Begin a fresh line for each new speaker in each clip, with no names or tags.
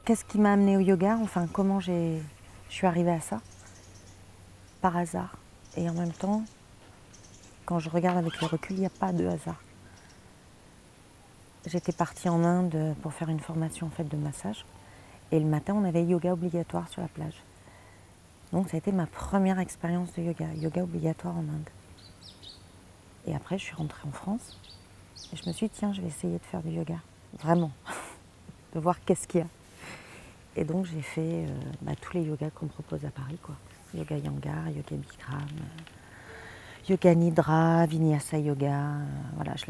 Qu'est-ce qui m'a amenée au yoga? Enfin, comment je suis arrivée à ça? Par hasard. Et en même temps, quand je regarde avec le recul, il n'y a pas de hasard. J'étais partie en Inde pour faire une formation en fait, de massage. Et le matin, on avait yoga obligatoire sur la plage. Donc ça a été ma première expérience de yoga, yoga obligatoire en Inde. Et après, je suis rentrée en France et je me suis dit, tiens, je vais essayer de faire du yoga. Vraiment, de voir qu'est-ce qu'il y a. Et donc j'ai fait tous les yogas qu'on me propose à Paris, quoi. Yoga Iyengar, yoga Bikram, yoga Nidra, Vinyasa yoga. Voilà, je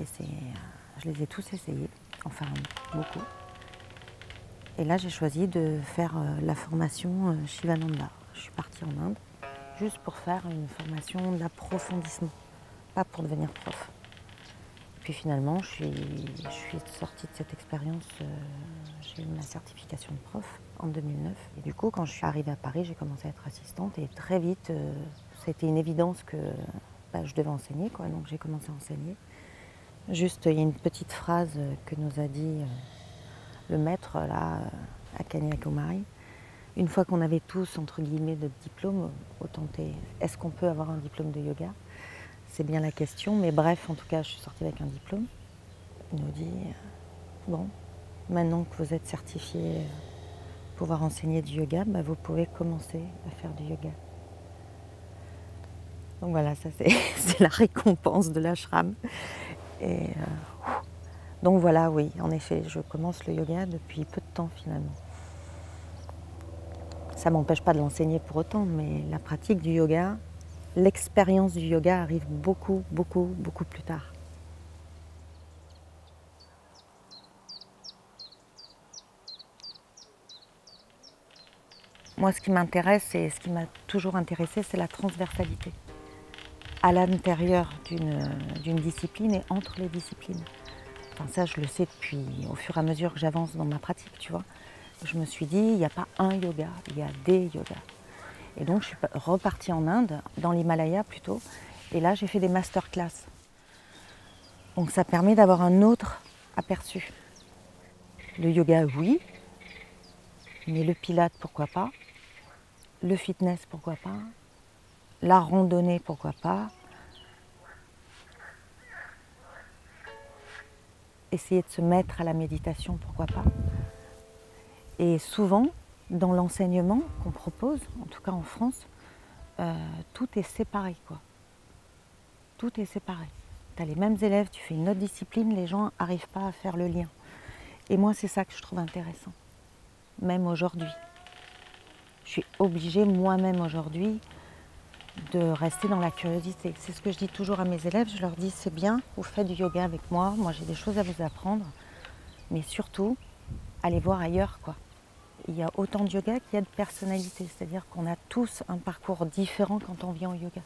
les ai tous essayés, enfin beaucoup. Et là, j'ai choisi de faire la formation Shivananda. Je suis partie en Inde juste pour faire une formation d'approfondissement, pas pour devenir prof. Puis finalement, je suis sortie de cette expérience, j'ai eu ma certification de prof en 2009. Et du coup, quand je suis arrivée à Paris, j'ai commencé à être assistante et très vite, ça a été une évidence que je devais enseigner, quoi. Donc j'ai commencé à enseigner. Juste, il y a une petite phrase que nous a dit le maître là, à Kanyakumari. Une fois qu'on avait tous, entre guillemets, notre diplôme, autant est-ce qu'on peut avoir un diplôme de yoga? C'est bien la question, mais bref, en tout cas, je suis sortie avec un diplôme. Il nous dit, bon, maintenant que vous êtes certifié pour pouvoir enseigner du yoga, vous pouvez commencer à faire du yoga. Donc voilà, ça c'est la récompense de l'ashram. Et donc voilà, oui, en effet, je commence le yoga depuis peu de temps finalement. Ça ne m'empêche pas de l'enseigner pour autant, mais la pratique du yoga, l'expérience du yoga arrive beaucoup, beaucoup, beaucoup plus tard. Moi, ce qui m'intéresse et ce qui m'a toujours intéressé, c'est la transversalité à l'intérieur d'une discipline et entre les disciplines. Enfin, ça, je le sais depuis, au fur et à mesure que j'avance dans ma pratique, tu vois. Je me suis dit, il n'y a pas un yoga, il y a des yogas. Et donc, je suis repartie en Inde, dans l'Himalaya plutôt, et là, j'ai fait des masterclass. Donc, ça permet d'avoir un autre aperçu. Le yoga, oui, mais le pilate, pourquoi pas? Le fitness, pourquoi pas? La randonnée, pourquoi pas? Essayer de se mettre à la méditation, pourquoi pas? Et souvent, dans l'enseignement qu'on propose, en tout cas en France, tout est séparé, quoi. Tout est séparé. Tu as les mêmes élèves, tu fais une autre discipline, les gens n'arrivent pas à faire le lien. Et moi, c'est ça que je trouve intéressant, même aujourd'hui. Je suis obligée moi-même aujourd'hui de rester dans la curiosité. C'est ce que je dis toujours à mes élèves, je leur dis c'est bien, vous faites du yoga avec moi j'ai des choses à vous apprendre, mais surtout, allez voir ailleurs, quoi. Il y a autant de yoga qu'il y a de personnalités, c'est-à-dire qu'on a tous un parcours différent quand on vient au yoga.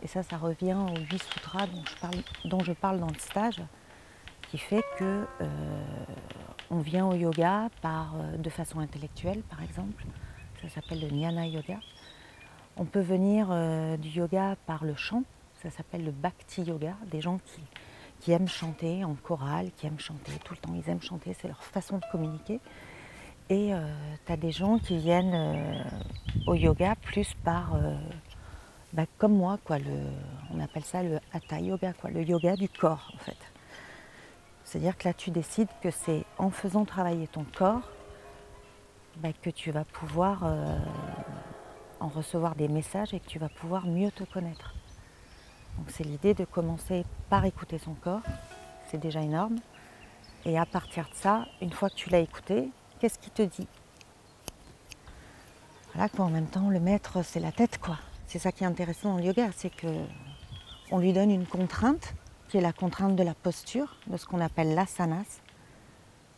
Et ça revient aux 8 sutras dont je parle dans le stage, qui fait que on vient au yoga de façon intellectuelle, par exemple. Ça s'appelle le jnana yoga. On peut venir du yoga par le chant, ça s'appelle le bhakti yoga, des gens qui aiment chanter en chorale, qui aiment chanter tout le temps, ils aiment chanter, c'est leur façon de communiquer. Et tu as des gens qui viennent au yoga plus par, comme moi, quoi, on appelle ça le hatha yoga, quoi, le yoga du corps en fait. C'est-à-dire que là tu décides que c'est en faisant travailler ton corps que tu vas pouvoir en recevoir des messages et que tu vas pouvoir mieux te connaître. Donc c'est l'idée de commencer par écouter son corps, c'est déjà énorme. Et à partir de ça, une fois que tu l'as écouté, qu'est-ce qu'il te dit? Voilà, quoi, en même temps, le maître, c'est la tête, quoi. C'est ça qui est intéressant dans le yoga, c'est qu'on lui donne une contrainte, qui est la contrainte de la posture, de ce qu'on appelle l'asanas.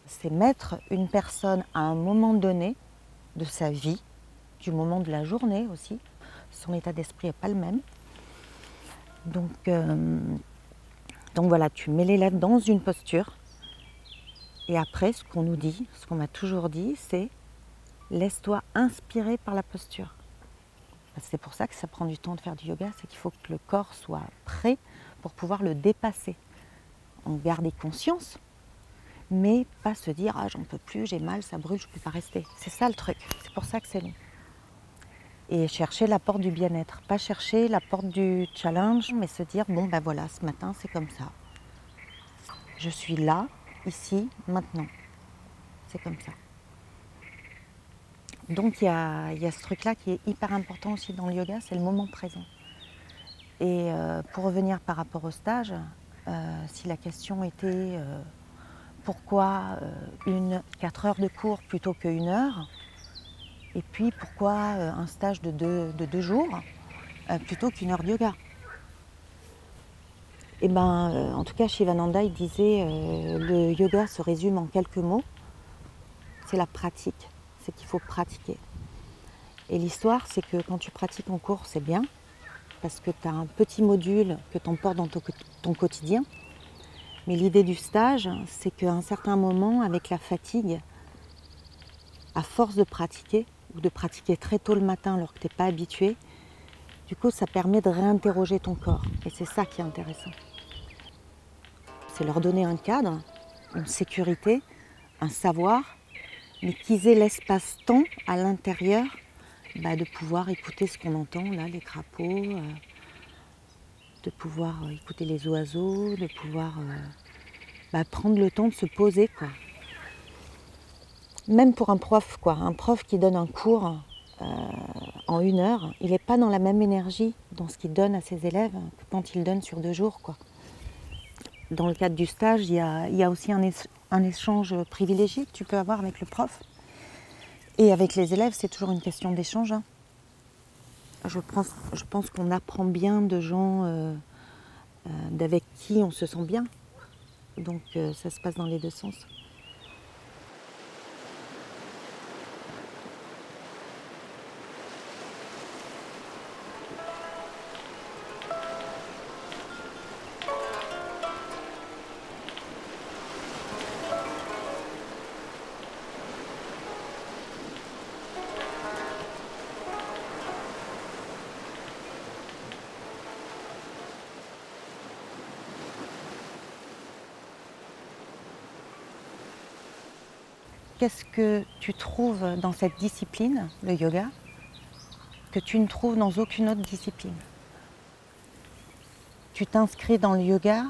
C'est mettre une personne à un moment donné de sa vie, du moment de la journée aussi. Son état d'esprit n'est pas le même. Donc voilà, tu mets l'élève dans une posture. Et après, ce qu'on nous dit, ce qu'on m'a toujours dit, c'est laisse-toi inspirer par la posture. C'est pour ça que ça prend du temps de faire du yoga, c'est qu'il faut que le corps soit prêt pour pouvoir le dépasser. En garder conscience, mais pas se dire « ah j'en peux plus, j'ai mal, ça brûle, je ne peux pas rester ». C'est ça le truc, c'est pour ça que c'est long. Et chercher la porte du bien-être, pas chercher la porte du challenge, mais se dire « bon ben voilà, ce matin c'est comme ça. Je suis là, ici, maintenant. C'est comme ça ». Donc il y a ce truc-là qui est hyper important aussi dans le yoga, c'est le moment présent. Et pour revenir par rapport au stage, si la question était pourquoi 4 heures de cours plutôt qu'1 heure, et puis pourquoi un stage de 2 jours plutôt qu'1 heure de yoga. Et ben, en tout cas, Shivananda il disait le yoga se résume en quelques mots, c'est la pratique, c'est qu'il faut pratiquer. Et l'histoire, c'est que quand tu pratiques en cours, c'est bien, parce que tu as un petit module que tu emportes dans ton quotidien. Mais l'idée du stage, c'est qu'à un certain moment, avec la fatigue, à force de pratiquer, ou de pratiquer très tôt le matin alors que tu n'es pas habitué, du coup, ça permet de réinterroger ton corps. Et c'est ça qui est intéressant. C'est leur donner un cadre, une sécurité, un savoir, mais qu'ils aient l'espace-temps à l'intérieur de pouvoir écouter ce qu'on entend, là, les crapauds, de pouvoir écouter les oiseaux, de pouvoir prendre le temps de se poser, quoi. Même pour un prof, quoi. Un prof qui donne un cours en 1 heure, il n'est pas dans la même énergie dans ce qu'il donne à ses élèves que quand il donne sur 2 jours, quoi. Dans le cadre du stage, il y a aussi un échange privilégié que tu peux avoir avec le prof. Et avec les élèves, c'est toujours une question d'échange. Hein. Je pense qu'on apprend bien de gens d'avec qui on se sent bien. Donc ça se passe dans les 2 sens. Qu'est-ce que tu trouves dans cette discipline, le yoga, que tu ne trouves dans aucune autre discipline? Tu t'inscris dans le yoga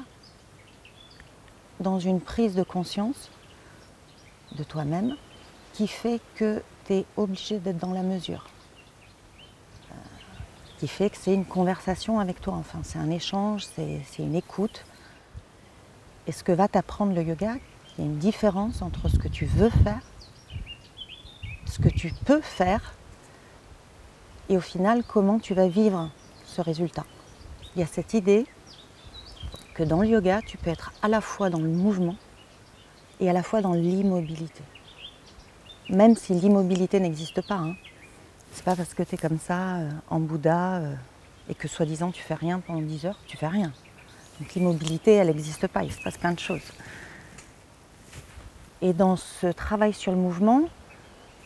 dans une prise de conscience de toi-même qui fait que tu es obligé d'être dans la mesure. Qui fait que c'est une conversation avec toi, enfin c'est un échange, c'est une écoute. Et ce que va t'apprendre le yoga, il y a une différence entre ce que tu veux faire, ce que tu peux faire, et au final, comment tu vas vivre ce résultat. Il y a cette idée que dans le yoga, tu peux être à la fois dans le mouvement et à la fois dans l'immobilité. Même si l'immobilité n'existe pas. Hein. C'est pas parce que tu es comme ça, en Bouddha, et que soi-disant tu fais rien pendant 10 heures, tu fais rien. Donc l'immobilité, elle n'existe pas, il se passe plein de choses. Et dans ce travail sur le mouvement,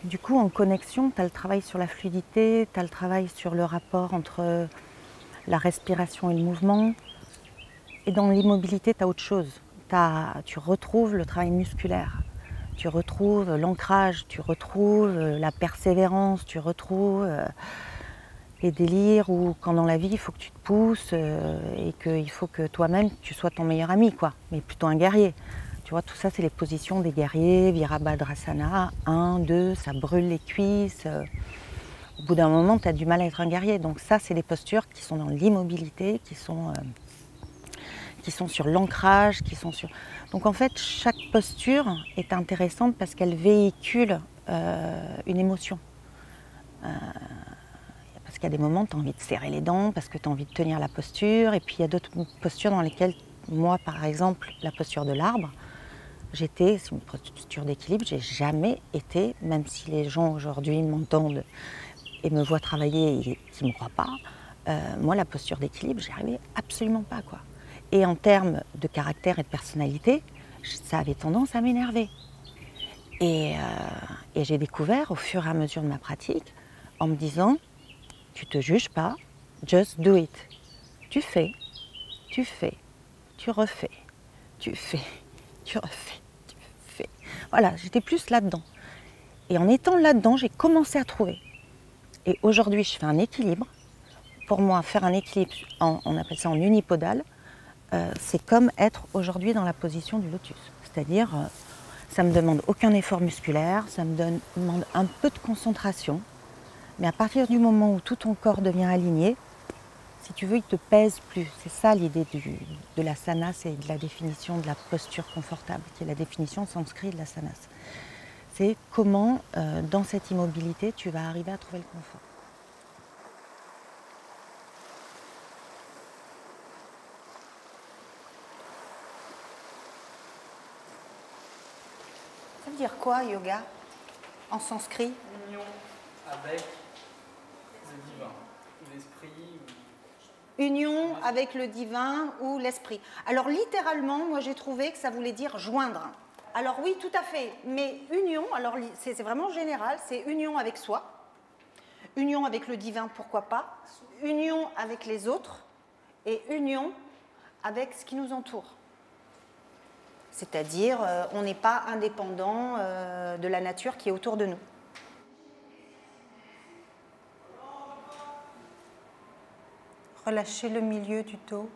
du coup, en connexion, tu as le travail sur la fluidité, tu as le travail sur le rapport entre la respiration et le mouvement. Et dans l'immobilité, tu as autre chose. Tu retrouves le travail musculaire, tu retrouves l'ancrage, tu retrouves la persévérance, tu retrouves les délires où, quand dans la vie, il faut que tu te pousses et qu'il faut que toi-même, tu sois ton meilleur ami, quoi, mais plutôt un guerrier. Tu vois, tout ça, c'est les positions des guerriers, Virabhadrasana, 1, 2, ça brûle les cuisses. Au bout d'un moment, tu as du mal à être un guerrier. Donc ça, c'est des postures qui sont dans l'immobilité, qui sont sur l'ancrage, qui sont sur... Donc en fait, chaque posture est intéressante parce qu'elle véhicule une émotion. Parce qu'il y a des moments où tu as envie de serrer les dents, parce que tu as envie de tenir la posture. Et puis il y a d'autres postures dans lesquelles, moi par exemple, la posture de l'arbre, c'est une posture d'équilibre, j'ai jamais été, même si les gens aujourd'hui m'entendent et me voient travailler et qui ne me croient pas, moi la posture d'équilibre, j'y arrivais absolument pas, quoi. Et en termes de caractère et de personnalité, ça avait tendance à m'énerver. Et j'ai découvert au fur et à mesure de ma pratique, en me disant, tu te juges pas, just do it. Tu fais, tu refais, tu fais, tu refais, tu Voilà, j'étais plus là-dedans. Et en étant là-dedans, j'ai commencé à trouver. Et aujourd'hui, je fais un équilibre. Pour moi, faire un équilibre, on appelle ça en unipodal, c'est comme être aujourd'hui dans la position du lotus. C'est-à-dire, ça ne me demande aucun effort musculaire, ça me demande un peu de concentration. Mais à partir du moment où tout ton corps devient aligné, si tu veux, il ne te pèse plus. C'est ça l'idée de l'asanas et de la définition de la posture confortable, qui est la définition sanskrit de l'asanas. C'est comment, dans cette immobilité, tu vas arriver à trouver le confort. Ça veut dire quoi, yoga, en sanskrit?
Union avec le divin, l'esprit.
Union avec le divin ou l'esprit. Alors littéralement, moi j'ai trouvé que ça voulait dire joindre. Alors oui, tout à fait, mais union, alors c'est vraiment général, c'est union avec soi, union avec le divin, pourquoi pas, union avec les autres et union avec ce qui nous entoure. C'est-à-dire, on n'est pas indépendant de la nature qui est autour de nous. Relâchez le milieu du dos.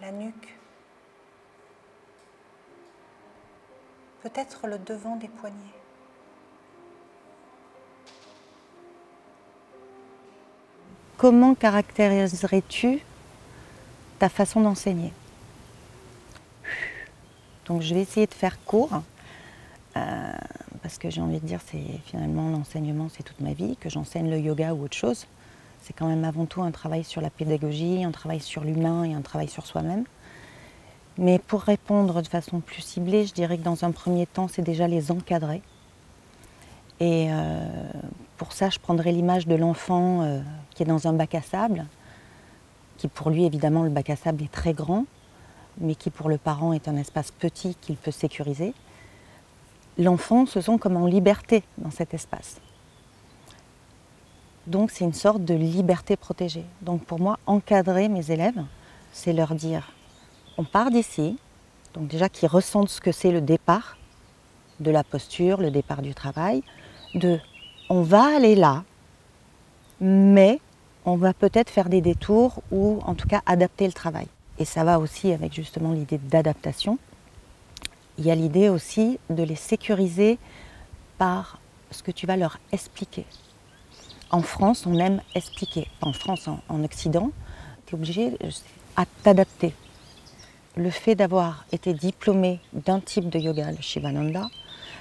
La nuque. Peut-être le devant des poignets. Comment caractériserais-tu ta façon d'enseigner? Donc je vais essayer de faire court. Parce que j'ai envie de dire, c'est finalement l'enseignement, c'est toute ma vie, que j'enseigne le yoga ou autre chose. C'est quand même avant tout un travail sur la pédagogie, un travail sur l'humain et un travail sur soi-même. Mais pour répondre de façon plus ciblée, je dirais que dans un premier temps, c'est déjà les encadrer. Et pour ça, je prendrai l'image de l'enfant qui est dans un bac à sable, qui pour lui, évidemment, le bac à sable est très grand, mais qui pour le parent est un espace petit qu'il peut sécuriser. L'enfant se sent comme en liberté dans cet espace. Donc c'est une sorte de liberté protégée. Donc pour moi, encadrer mes élèves, c'est leur dire, on part d'ici, donc déjà qu'ils ressentent ce que c'est le départ de la posture, le départ du travail, on va aller là, mais on va peut-être faire des détours ou en tout cas adapter le travail. Et ça va aussi avec justement l'idée d'adaptation. Il y a l'idée aussi de les sécuriser par ce que tu vas leur expliquer. En France, on aime expliquer. En France, en Occident, tu es obligé à t'adapter. Le fait d'avoir été diplômé d'un type de yoga, le Shivananda,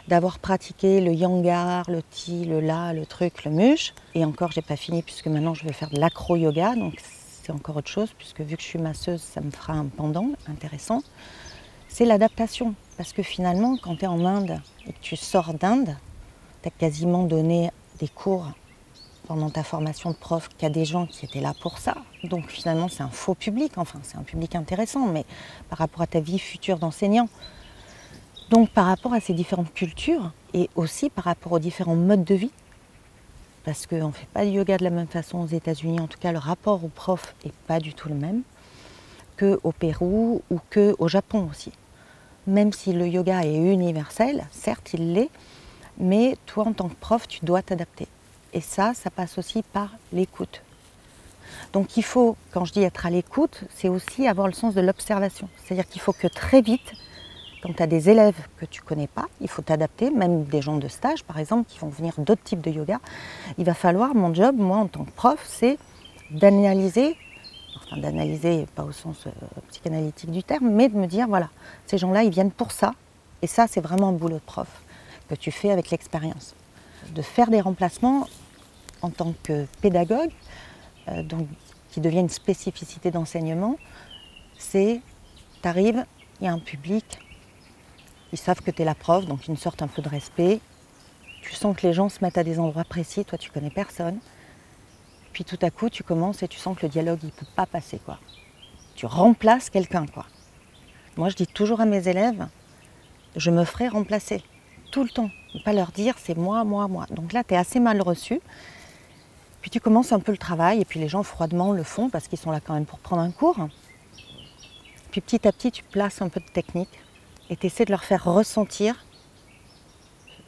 d'avoir pratiqué le Yangar, le Ti, le La, le truc, le Mush, et encore, j'ai pas fini puisque maintenant je vais faire de l'acro-yoga, donc c'est encore autre chose, puisque vu que je suis masseuse, ça me fera un pendant intéressant. C'est l'adaptation. Parce que finalement, quand tu es en Inde et que tu sors d'Inde, tu as quasiment donné des cours pendant ta formation de prof qu'il y a des gens qui étaient là pour ça. Donc finalement, c'est un faux public. Enfin, c'est un public intéressant, mais par rapport à ta vie future d'enseignant. Donc par rapport à ces différentes cultures et aussi par rapport aux différents modes de vie, parce qu'on ne fait pas du yoga de la même façon aux États-Unis, en tout cas le rapport au prof n'est pas du tout le même qu'au Pérou ou qu'au Japon aussi. Même si le yoga est universel, certes il l'est, mais toi en tant que prof, tu dois t'adapter. Et ça passe aussi par l'écoute. Donc il faut, quand je dis être à l'écoute, c'est aussi avoir le sens de l'observation. C'est-à-dire qu'il faut que très vite, quand tu as des élèves que tu ne connais pas, il faut t'adapter, même des gens de stage par exemple, qui vont venir d'autres types de yoga. Il va falloir, mon job, moi en tant que prof, c'est d'analyser, enfin d'analyser, pas au sens psychanalytique du terme, mais de me dire, voilà, ces gens-là, ils viennent pour ça. Et ça, c'est vraiment un boulot de prof que tu fais avec l'expérience. De faire des remplacements en tant que pédagogue, donc, qui devient une spécificité d'enseignement, c'est, tu arrives, il y a un public, ils savent que tu es la prof, donc une sorte un peu de respect. Tu sens que les gens se mettent à des endroits précis, toi tu connais personne. Puis tout à coup, tu commences et tu sens que le dialogue, il ne peut pas passer, quoi. Tu remplaces quelqu'un, quoi. Moi, je dis toujours à mes élèves, je me ferai remplacer, tout le temps. Ne pas leur dire, c'est moi, moi, moi. Donc là, tu es assez mal reçu. Puis tu commences un peu le travail, et puis les gens, froidement, le font, parce qu'ils sont là quand même pour prendre un cours. Puis petit à petit, tu places un peu de technique et tu essaies de leur faire ressentir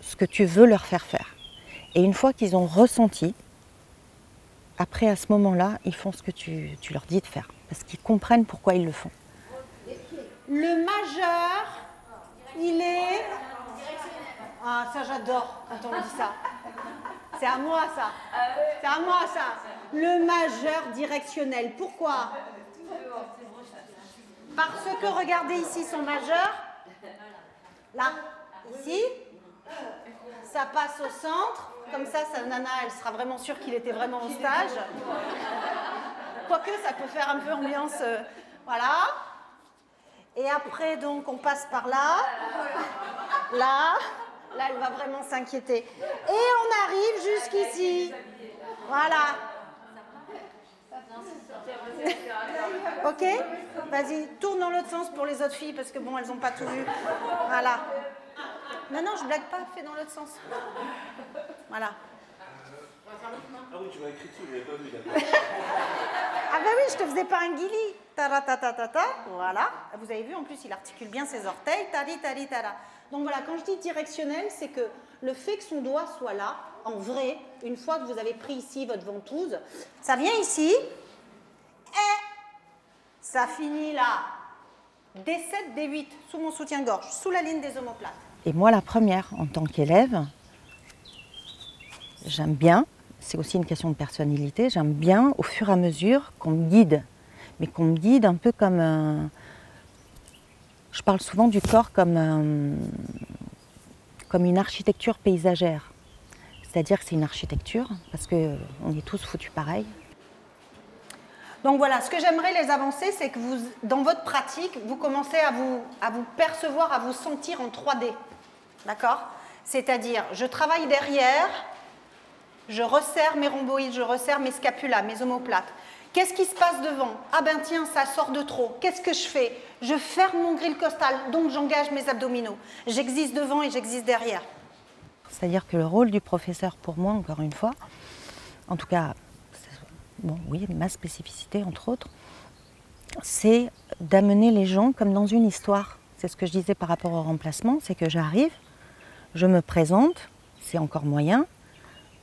ce que tu veux leur faire faire. Et une fois qu'ils ont ressenti, après à ce moment-là, ils font ce que tu leur dis de faire. Parce qu'ils comprennent pourquoi ils le font.
Le majeur, il est... Ah, ça j'adore quand on me dit ça. C'est à moi ça. C'est à moi ça. Le majeur directionnel. Pourquoi? Parce que regardez ici son majeur. Là, ici. Ça passe au centre. Comme ça, sa nana, elle sera vraiment sûre qu'il était vraiment au stage. Quoique, ça peut faire un peu ambiance... voilà. Et après, donc, on passe par là. Là. Là, elle va vraiment s'inquiéter. Et on arrive jusqu'ici. Voilà. Ok? Vas-y, tourne dans l'autre sens pour les autres filles, parce que bon, elles n'ont pas tout vu. Voilà. Non, non, je blague pas, fais dans l'autre sens. Voilà.
Ah oui, tu m'as écrit dessus, je l'avais pas vu, d'accord.
Ah ben oui, je te faisais pas un guili. Ta-ra-ta-ta-ta-ta. Voilà. Vous avez vu, en plus, il articule bien ses orteils. Tari-tari-tara. Donc voilà, quand je dis directionnel, c'est que le fait que son doigt soit là, en vrai, une fois que vous avez pris ici votre ventouse, ça vient ici, et ça finit là. D7, D8, sous mon soutien-gorge, sous la ligne des omoplates.
Et moi, la première, en tant qu'élève, j'aime bien, c'est aussi une question de personnalité, j'aime bien au fur et à mesure qu'on me guide, mais qu'on me guide un peu comme un... Je parle souvent du corps comme une architecture paysagère. C'est-à-dire que c'est une architecture, parce qu'on est tous foutus pareil.
Donc voilà, ce que j'aimerais les avancer, c'est que vous, dans votre pratique, vous commencez à vous percevoir, à vous sentir en 3D. D'accord? C'est-à-dire, je travaille derrière, je resserre mes rhomboïdes, je resserre mes scapulas, mes omoplates. Qu'est-ce qui se passe devant? Ah ben tiens, ça sort de trop. Qu'est-ce que je fais? Je ferme mon grille costal, donc j'engage mes abdominaux. J'existe devant et j'existe derrière.
C'est-à-dire que le rôle du professeur, pour moi, encore une fois, en tout cas, bon, oui, ma spécificité, entre autres, c'est d'amener les gens comme dans une histoire. C'est ce que je disais par rapport au remplacement, c'est que j'arrive, je me présente, c'est encore moyen,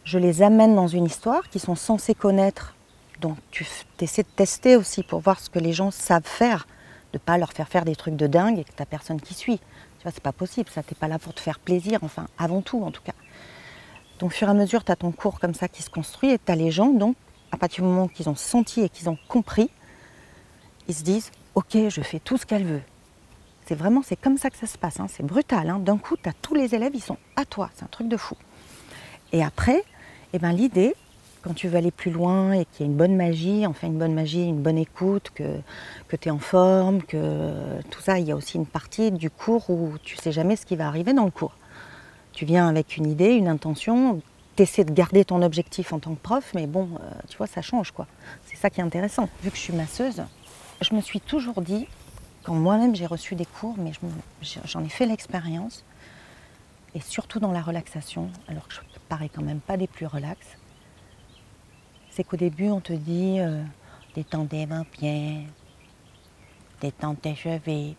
je les amène dans une histoire qu'ils sont censés connaître. Donc tu essaies de tester aussi pour voir ce que les gens savent faire, de ne pas leur faire des trucs de dingue et que tu n'as personne qui suit. Tu vois, c'est pas possible, ça, tu n'es pas là pour te faire plaisir, enfin, avant tout en tout cas. Donc au fur et à mesure, tu as ton cours comme ça qui se construit et tu as les gens, donc, à partir du moment qu'ils ont senti et qu'ils ont compris, ils se disent « Ok, je fais tout ce qu'elle veut ». C'est comme ça que ça se passe, hein, c'est brutal. Hein. D'un coup, tu as tous les élèves, ils sont à toi, c'est un truc de fou. Et après, eh ben, l'idée, quand tu veux aller plus loin et qu'il y a une bonne magie, enfin une bonne magie, une bonne écoute, que tu es en forme, que tout ça, il y a aussi une partie du cours où tu ne sais jamais ce qui va arriver dans le cours. Tu viens avec une idée, une intention, tu essaies de garder ton objectif en tant que prof, mais bon, tu vois, ça change, quoi. C'est ça qui est intéressant. Vu que je suis masseuse, je me suis toujours dit, quand moi-même j'ai reçu des cours, mais j'en ai fait l'expérience, et surtout dans la relaxation, alors que je ne parais quand même pas des plus relaxes, c'est qu'au début, on te dit détends tes pieds, détends tes chevilles.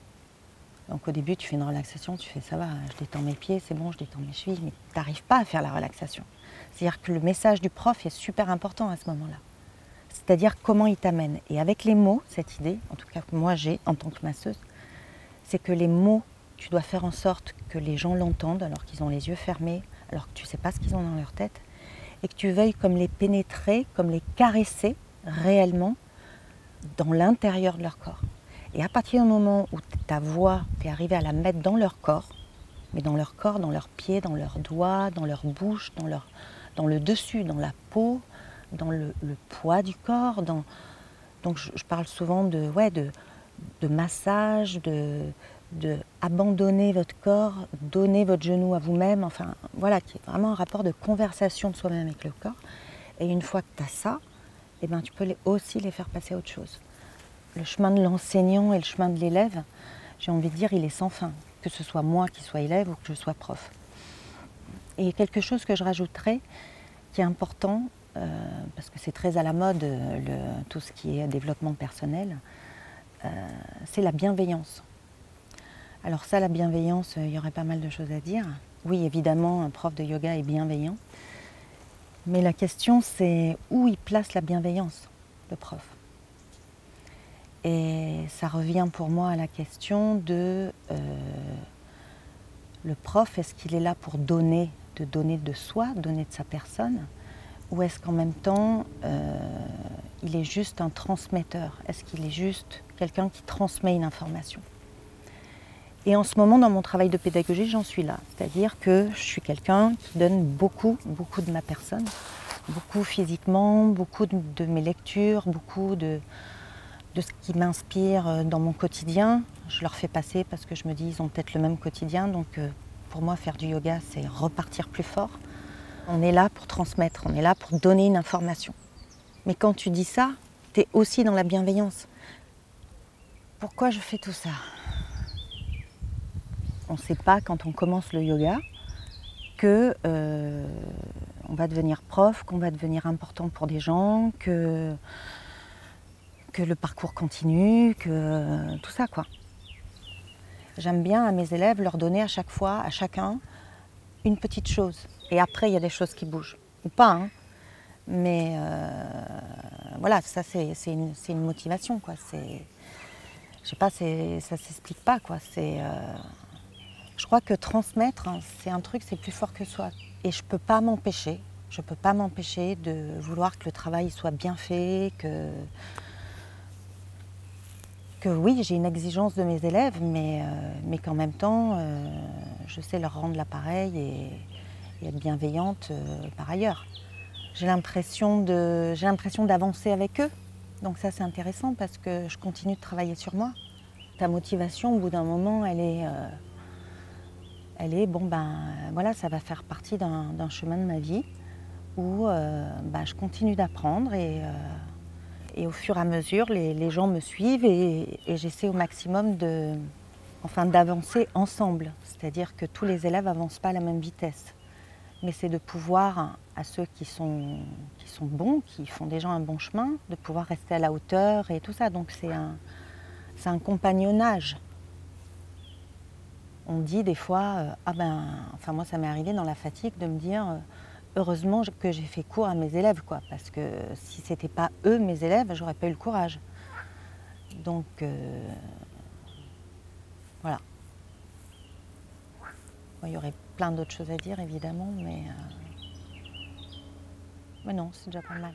Donc au début, tu fais une relaxation, tu fais ça va, je détends mes pieds, c'est bon, je détends mes chevilles, mais tu n'arrives pas à faire la relaxation. C'est-à-dire que le message du prof est super important à ce moment-là. C'est-à-dire comment il t'amène. Et avec les mots, cette idée, en tout cas que moi j'ai en tant que masseuse, c'est que les mots, tu dois faire en sorte que les gens l'entendent alors qu'ils ont les yeux fermés, alors que tu ne sais pas ce qu'ils ont dans leur tête, et que tu veuilles comme les pénétrer, comme les caresser réellement dans l'intérieur de leur corps. Et à partir du moment où ta voix, tu es arrivé à la mettre dans leur corps, mais dans leur corps, dans leurs pieds, dans leurs doigts, dans leur bouche, dans le dessus, dans la peau, dans le poids du corps. Donc je parle souvent de massage, de abandonner votre corps, donner votre genou à vous-même, enfin voilà, qui est vraiment un rapport de conversation de soi-même avec le corps. Et une fois que tu as ça, eh ben, tu peux aussi les faire passer à autre chose. Le chemin de l'enseignant et le chemin de l'élève, j'ai envie de dire, il est sans fin, que ce soit moi qui sois élève ou que je sois prof. Et quelque chose que je rajouterais, qui est important, parce que c'est très à la mode, tout ce qui est développement personnel, c'est la bienveillance. Alors ça, la bienveillance, il y aurait pas mal de choses à dire. Oui, évidemment, un prof de yoga est bienveillant. Mais la question, c'est où il place la bienveillance, le prof. Et ça revient pour moi à la question de le prof, est-ce qu'il est là pour donner de soi, donner de sa personne, ou est-ce qu'en même temps, il est juste un transmetteur? Est-ce qu'il est juste quelqu'un qui transmet une information? Et en ce moment, dans mon travail de pédagogie, j'en suis là. C'est-à-dire que je suis quelqu'un qui donne beaucoup de ma personne, beaucoup physiquement, beaucoup de mes lectures, beaucoup de ce qui m'inspire dans mon quotidien. Je leur fais passer parce que je me dis ils ont peut-être le même quotidien, donc pour moi faire du yoga c'est repartir plus fort. On est là pour transmettre, on est là pour donner une information. Mais quand tu dis ça, tu es aussi dans la bienveillance. Pourquoi je fais tout ça? On ne sait pas quand on commence le yoga que on va devenir prof, qu'on va devenir important pour des gens, que le parcours continue, que tout ça quoi. J'aime bien à mes élèves leur donner à chaque fois, à chacun, une petite chose. Et après il y a des choses qui bougent. Ou pas, hein. Mais voilà, ça c'est une motivation quoi. Je sais pas, ça s'explique pas quoi. Je crois que transmettre, hein, c'est un truc, c'est plus fort que soi. Et je peux pas m'empêcher de vouloir que le travail soit bien fait, que oui, j'ai une exigence de mes élèves, mais qu'en même temps, je sais leur rendre l'appareil et être bienveillante par ailleurs. J'ai l'impression d'avancer avec eux. Donc ça, c'est intéressant parce que je continue de travailler sur moi. Ta motivation, au bout d'un moment, elle est bon ben voilà, ça va faire partie d'un chemin de ma vie où je continue d'apprendre et au fur et à mesure les gens me suivent et j'essaie au maximum d'avancer ensemble. C'est-à-dire que tous les élèves n'avancent pas à la même vitesse. Mais c'est de pouvoir, à ceux qui sont bons, qui font déjà un bon chemin, de pouvoir rester à la hauteur et tout ça. Donc c'est un compagnonnage. On dit des fois, moi ça m'est arrivé dans la fatigue de me dire heureusement que j'ai fait cours à mes élèves, quoi, parce que si c'était pas eux, mes élèves, j'aurais pas eu le courage. Donc voilà. Bon, il y aurait plein d'autres choses à dire évidemment, mais non, c'est déjà pas mal.